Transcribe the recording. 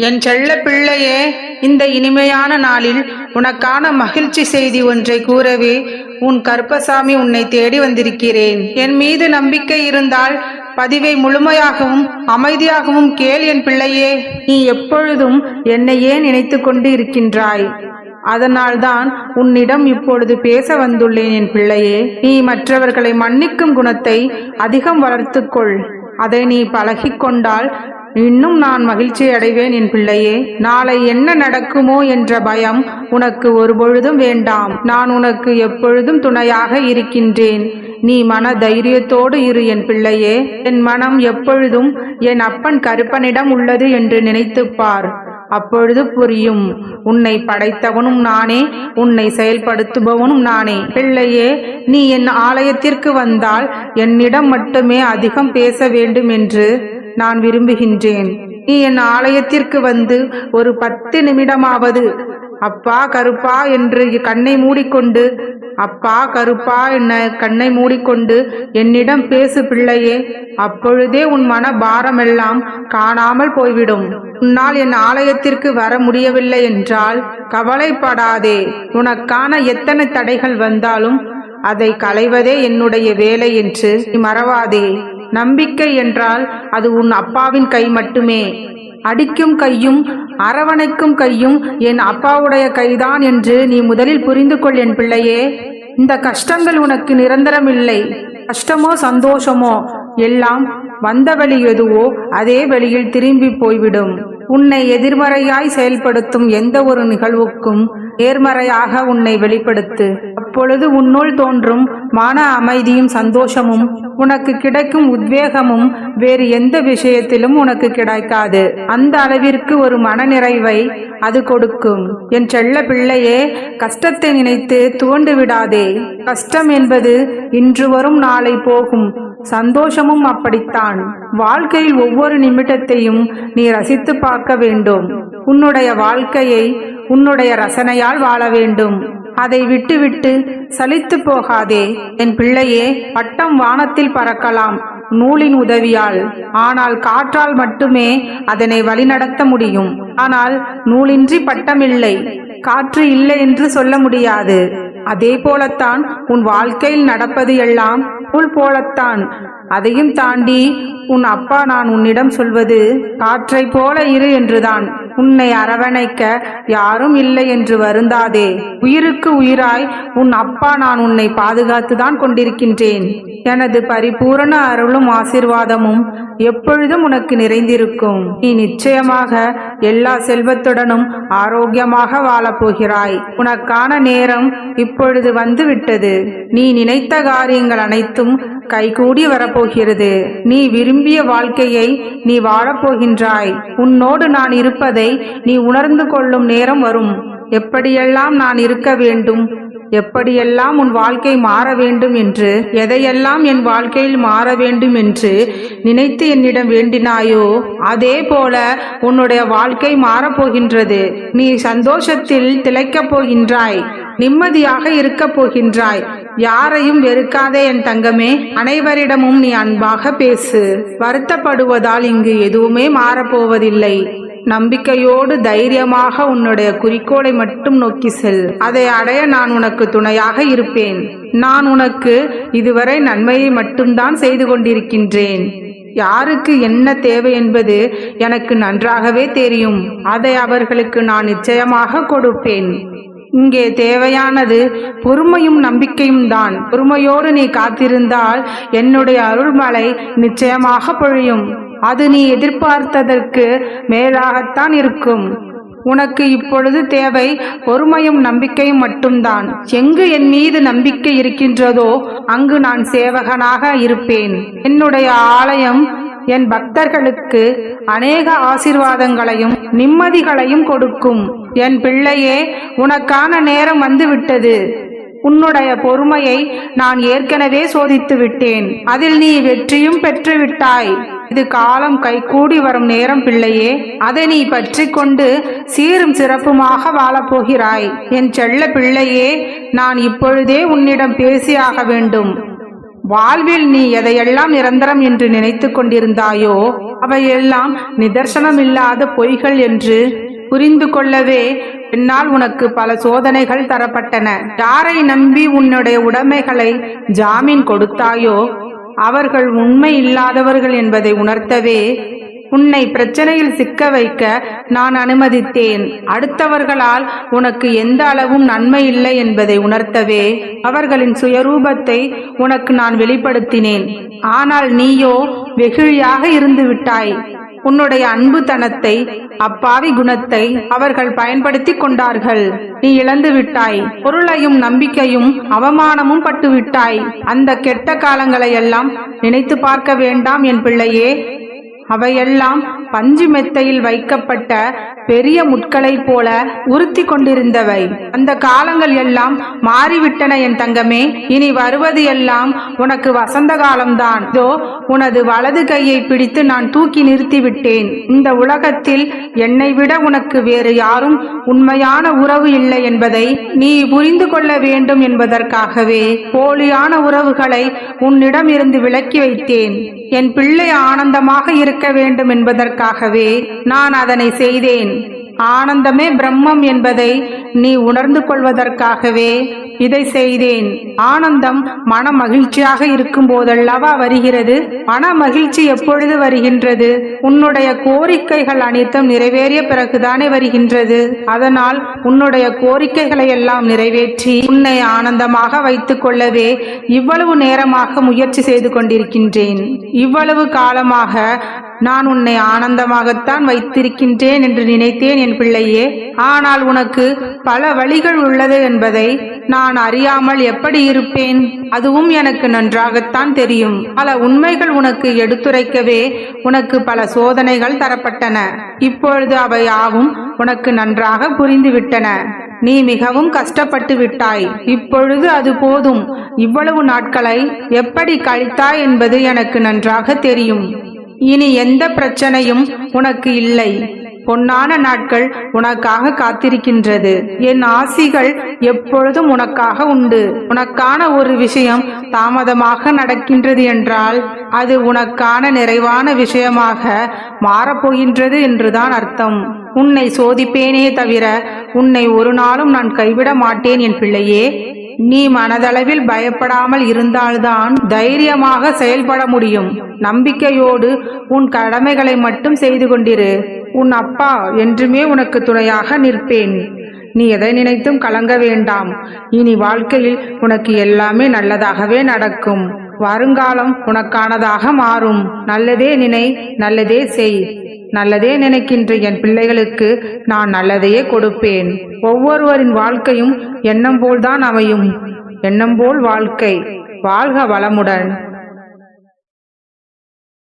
என் செல்ல பிள்ளையே, இந்த இனிமையான நாளில் உனக்கான மகிழ்ச்சி செய்தி ஒன்றை கூறவே உன் கருப்பசாமி உன்னை தேடி வந்திருக்கிறேன். என் மீது நம்பிக்கை இருந்தால் பதிவை முழுமையாகவும் அமைதியாகவும் கேள் என் பிள்ளையே. நீ எப்பொழுதும் என்னையே நினைத்து கொண்டு இருக்கின்றாய். அதனால்தான் உன்னிடம் இப்பொழுது பேச வந்துள்ளேன் என் பிள்ளையே. நீ மற்றவர்களை மன்னிக்கும் குணத்தை அதிகம் வளர்த்துக்கொள். அதை நீ பழகிக்கொண்டால் இன்னும் நான் மகிழ்ச்சி அடைவேன் என் பிள்ளையே. நாளை என்ன நடக்குமோ என்ற பயம் உனக்கு ஒரு பொழுதும் வேண்டாம். நான் உனக்கு எப்பொழுதும் துணையாக இருக்கின்றேன். நீ மன தைரியத்தோடு இரு என் பிள்ளையே. என் மனம் எப்பொழுதும் என் அப்பன் கருப்பனிடம் உள்ளது என்று நினைத்துப்பார். அப்பொழுது புரியும். உன்னை படைத்தவனும் நானே, உன்னை செயல்படுத்துபவனும் நானே. பிள்ளையே, நீ என் ஆலயத்திற்கு வந்தால் என்னிடம் மட்டுமே அதிகம் பேச வேண்டும் என்று நான் விரும்புகின்றேன். நீ என் ஆலயத்திற்கு வந்து ஒரு 10 நிமிடமாவது அப்பா கருப்பா என்று கண்ணை மூடிக்கொண்டு, அப்பா கருப்பா என்ன கண்ணை மூடிக்கொண்டு என்னிடம் பேசு பிள்ளையே. அப்பொழுதே உன் மன பாரமெல்லாம் காணாமல் போய்விடும். உன்னால் என் ஆலயத்திற்கு வர முடியவில்லை என்றால் கவலைப்படாதே. உனக்கான எத்தனை தடைகள் வந்தாலும் அதை களைவதே என்னுடைய வேலை என்று மறவாதே. நம்பிக்கை என்றால் அது உன் அப்பாவின் கை மட்டுமே. அடிக்கும் கையும் அரவணைக்கும் கையும் என் அப்பாவுடைய கைதான் என்று நீ முதலில் புரிந்து கொள் என் பிள்ளையே. இந்த கஷ்டங்கள் உனக்கு நிரந்தரம் இல்லை. கஷ்டமோ சந்தோஷமோ எல்லாம் வந்த வழி எதுவோ அதே வழியில் திரும்பி போய்விடும். உன்னை எதிர்மறையாய் செயல்படுத்தும் எந்த ஒரு நிகழ்வுக்கும் நேர்மறையாக உன்னை வெளிப்படுத்து. அப்பொழுது உன்னுள் தோன்றும் மன அமைதியும் சந்தோஷமும் உனக்கு கிடைக்கும் உத்வேகமும் வேறு எந்த விஷயத்திலும் உனக்கு கிடைக்காது. அந்த அளவிற்கு ஒரு மனநிறைவை அது கொடுக்கும். என் செல்ல பிள்ளையே, கஷ்டத்தை நினைத்து துவண்டு விடாதே. கஷ்டம் என்பது இன்று வரும் நாளை போகும். சந்தோஷமும் அப்படித்தான். வாழ்க்கையில் ஒவ்வொரு நிமிடத்தையும் நீ ரசித்து பார்க்க வேண்டும். உன்னுடைய வாழ்க்கையை உன்னுடைய ரசனையால் வாழ வேண்டும். அதை விட்டுவிட்டு சலித்து போகாதே என் பிள்ளையே. பட்டம் வானத்தில் பறக்கலாம் நூலின் உதவியால். ஆனால் காற்றால் மட்டுமே அதனை வழிநடத்த முடியும். ஆனால் நூலின்றி பட்டம் இல்லை, காற்று இல்லை என்று சொல்ல முடியாது. அதே போலத்தான் உன் வாழ்க்கையில் நடப்பது எல்லாம் நூல் போலத்தான். அதையும் தாண்டி உன் அப்பா நான் உன்னிடம் சொல்வது காற்றை போல இரு என்றுதான். உன்னை அரவணைக்க யாரும் இல்லை என்று வருந்தாதே. உயிருக்கு உயிராய் உன் அப்பா நான் உன்னை பாதுகாத்துதான் கொண்டிருக்கின்றேன். எனது பரிபூரண அருளும் ஆசீர்வாதமும் எப்பொழுதும் உனக்கு நிறைந்திருக்கும். நீ நிச்சயமாக எல்லா செல்வத்துடனும் ஆரோக்கியமாக வாழப்போகிறாய். உனக்கான நேரம் இப்பொழுது வந்து விட்டது. நீ நினைத்த காரியங்கள் அனைத்தும் கைகூடி வரப்போகிறது. நீ விரும்பிய வாழ்க்கையை நீ வாழப்போகின்றாய். உன்னோடு நான் இருப்பதை நீ உணர்ந்து கொள்ளும் நேரம் வரும். எப்படியெல்லாம் நான் இருக்க வேண்டும், எப்படியெல்லாம் உன் வாழ்க்கை மாற வேண்டும் என்று, எதையெல்லாம் என் வாழ்க்கையில் மாற வேண்டும் என்று நினைத்து என்னிடம் வேண்டினாயோ அதே போல உன்னுடைய வாழ்க்கை மாறப்போகின்றது. நீ சந்தோஷத்தில் திளைக்கப் போகின்றாய். நிம்மதியாக இருக்க போகின்றாய். யாரையும் வெறுக்காதே என் தங்கமே. அனைவரிடமும் நீ அன்பாக பேசு. வருத்தப்படுவதால் இங்கு எதுவுமே மாறப்போவதில்லை. நம்பிக்கையோடு தைரியமாக உன்னுடைய குறிக்கோளை மட்டும் நோக்கி செல். அதை அடைய நான் உனக்கு துணையாக இருப்பேன். நான் உனக்கு இதுவரை நன்மையை மட்டும்தான் செய்து கொண்டிருக்கின்றேன். யாருக்கு என்ன தேவை என்பது எனக்கு நன்றாகவே தெரியும். அதை அவர்களுக்கு நான் நிச்சயமாக கொடுப்பேன். இங்கே தேவையானது பொறுமையும் நம்பிக்கையும் தான். பொறுமையோடு நீ காத்திருந்தால் என்னுடைய அருள்மழை நிச்சயமாக பொழியும். அது நீ எதிர்பார்த்ததற்கு மேலாகத்தான் இருக்கும். உனக்கு இப்பொழுது தேவை பொறுமையும் நம்பிக்கையும் மட்டும்தான். எங்கு என் மீது நம்பிக்கை இருக்கின்றதோ அங்கு நான் சேவகனாக இருப்பேன். என்னுடைய ஆலயம் என் பக்தர்களுக்கு அநேக ஆசீர்வாதங்களையும் நிம்மதிகளையும் கொடுக்கும். என் பிள்ளையே, உனக்கான நேரம் வந்துவிட்டது. உன்னுடைய பொறுமையை நான் ஏற்கனவே சோதித்து விட்டேன். அதில் நீ வெற்றியும் பெற்று விட்டாய். இது காலம் கைகூடி வரும் நேரம் பிள்ளையே. அதை நீ பற்றி கொண்டு சீரும் சிறப்புமாக வாழப்போகிறாய். என் செல்ல பிள்ளையே, நான் இப்பொழுதே உன்னிடம் பேசியாக வேண்டும். வாழ்வில் நீ எதையெல்லாம் நிரந்தரம் என்று நினைத்து கொண்டிருந்தாயோ அவையெல்லாம் நிதர்சனமில்லாத பொய்கள் என்று புரிந்து கொள்ளவே என்னால் உனக்கு பல சோதனைகள் தரப்பட்டன. யாரை நம்பி உன்னுடைய உடைமைகளை ஜாமீன் கொடுத்தாயோ அவர்கள் உண்மை இல்லாதவர்கள் என்பதை உணர்த்தவே உன்னை பிரச்சனையில் சிக்க வைக்க நான் அனுமதித்தேன். அடுத்தவர்களால் உனக்கு எந்த அளவும் நன்மை இல்லை என்பதை உணர்த்தவே அவர்களின் சுயரூபத்தை உனக்கு நான் வெளிப்படுத்தினேன். ஆனால் நீயோ வெகுளியாக இருந்து விட்டாய். உன்னுடைய அன்புத்தனத்தை, அப்பாவி குணத்தை அவர்கள் பயன்படுத்தி கொண்டார்கள். நீ இழந்து விட்டாய். பொருளையும் நம்பிக்கையும் அவமானமும் பட்டு விட்டாய். அந்த கெட்ட காலங்களை எல்லாம் நினைத்து பார்க்க வேண்டாம் என் பிள்ளையே. அவையெல்லாம் பஞ்சு மெத்தையில் வைக்கப்பட்ட பெரிய முட்களை போல உறுத்தி கொண்டிருந்தவை. அந்த காலங்கள் எல்லாம் மாறிவிட்டன என் தங்கமே. இனி வருவது எல்லாம் உனக்கு வசந்த காலம்தான். இதோ உனது வலது கையை பிடித்து நான் தூக்கி நிறுத்தி விட்டேன். இந்த உலகத்தில் என்னை விட உனக்கு வேறு யாரும் உண்மையான உறவு இல்லை என்பதை நீ புரிந்து கொள்ள வேண்டும் என்பதற்காகவே போலியான உறவுகளை உன்னிடம் இருந்து விலக்கி வைத்தேன். என் பிள்ளை ஆனந்தமாக இருக்க வேண்டும் என்பதற்காகவே நான் அதனை செய்தேன். ஆனந்தமே பிரம்மம் என்பதை நீ உணர்ந்து கொள்வதற்காகவே இதை செய்தேன். ஆனந்தம் மன மகிழ்ச்சியாக இருக்கும் போதல்லவா வருகிறது. மன மகிழ்ச்சி எப்பொழுது வருகின்றது? உன்னுடைய கோரிக்கைகள் அனைத்தும் நிறைவேறிய பிறகுதானே வருகின்றது. அதனால் உன்னுடைய கோரிக்கைகளை எல்லாம் நிறைவேற்றி உன்னை ஆனந்தமாக வைத்துக் கொள்ளவே இவ்வளவு நேரமாக முயற்சி செய்து கொண்டிருக்கின்றேன். இவ்வளவு காலமாக நான் உன்னை ஆனந்தமாகத்தான் வைத்திருக்கின்றேன் என்று நினைத்தேன் என் பிள்ளையே. ஆனால் உனக்கு பல வழிகள் உள்ளது என்பதை நான் அறியாமல் எப்படி இருப்பேன்? அதுவும் எனக்கு நன்றாகத்தான் தெரியும். பல உண்மைகள் உனக்கு எடுத்துரைக்கவே உனக்கு பல சோதனைகள் தரப்பட்டன. இப்பொழுது அவை யாவும் உனக்கு நன்றாக புரிந்துவிட்டன. நீ மிகவும் கஷ்டப்பட்டு விட்டாய். இப்பொழுது அது போதும். இவ்வளவு நாட்களை எப்படி கழித்தாய் என்பது எனக்கு நன்றாக தெரியும். இனி எந்த பிரச்சனையும் உனக்கு இல்லை. பொன்னான நாட்கள் உனக்காக காத்திருக்கின்றது. என் ஆசிகள் எப்பொழுதும் உனக்காக உண்டு. உனக்கான ஒரு விஷயம் தாமதமாக நடக்கின்றது என்றால் அது உனக்கான நிறைவான விஷயமாக மாறப்போகின்றது என்றுதான் அர்த்தம். உன்னை சோதிப்பேனே தவிர உன்னை ஒரு நாளும் நான் கைவிட மாட்டேன் என் பிள்ளையே. நீ மனதளவில் பயப்படாமல் இருந்தால்தான் தைரியமாக செயல்பட முடியும். நம்பிக்கையோடு உன் கடமைகளை மட்டும் செய்து கொண்டிரு. உன் அப்பா என்றுமே உனக்கு துணையாக நிற்பேன். நீ எதை நினைத்தும் கலங்க வேண்டாம். இனி வாழ்க்கையில் உனக்கு எல்லாமே நல்லதாகவே நடக்கும். வருங்காலம் உனக்கானதாக மாறும். நல்லதே நினை, நல்லதே செய். நல்லதே நினைக்கின்ற என் பிள்ளைகளுக்கு நான் நல்லதையே கொடுப்பேன். ஒவ்வொருவரின் வாழ்க்கையும் எண்ணம் போல்தான் அமையும். எண்ணம் போல் வாழ்க்கை. வாழ்க வளமுடன்.